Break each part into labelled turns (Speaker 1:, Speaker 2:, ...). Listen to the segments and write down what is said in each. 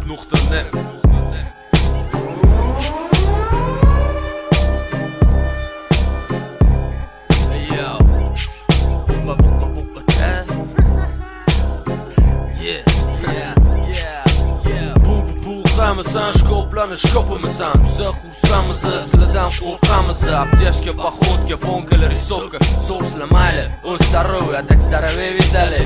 Speaker 1: Nuqta.net. Qamisan, shkoplanish shkopimisan, biza xursamiz, sizlardan qo'rqamiz. Apteshka, poxodka, bonkalar, risovka, so'rslar mayli, o'z здоровья, так здоровее видали.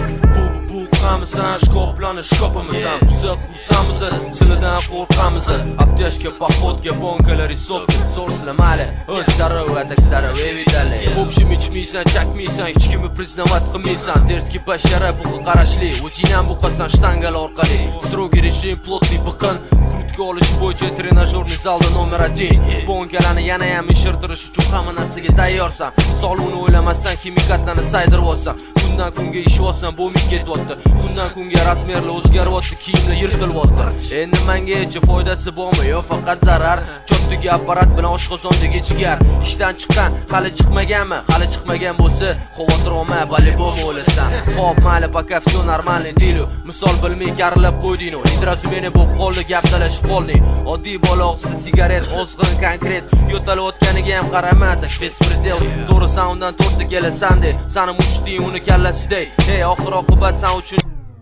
Speaker 1: Qamisan, shkoplanish shkopimisan, biza xursamiz, sizlardan qo'rqamiz. Apteshka, poxodka, bonkalar, risovka, so'rslar mayli, o'z здоровья, так здоровее видали. O'qishim ichmaysan, chakmaysan, hech kimni priznavat qilmaysan. Derski bashara buqa qarashli, o'zing ham buqasan shtangal orqali. Strogi rejim, plotli biqin, kurtka olish bo'yicha trenajyorni zalda nomer 1. Bonkalarni yana ham ishirtirish uchun hamma narsaga tayyorsan. Sog'lig'ini o'ylamasdan kimikatlarni saydiryapsan. Kundan kunga ishyapsan, bo'lmay ketyapti. Kundan kunga razmerlar o'zgaryapti, kiyimlar yirtilyapti. Endi menga hech foydasi bormi, yo faqat zarar? Chotdagi apparat bilan oshqozondagi jigar. Ishdan chiqqan, hali chiqmaganmi? Hali chiqmagan bo'lsa, xavotir olma, по-любому o'lasan. Xo'p, mayli, пока всё нормально deylu. Misol bilmay karilab qo'yding, idrosumeni bo'lib qoldi, gap talashib qolding. Oddiy bola og'zida sigaret, ozg'in konkret, yo'talayotganiga ham qarama, tak bespredel. To'g'ri, undan to'rtta kelasan de, sani mushting uni kallasiday. Oxir oqibat sen uchun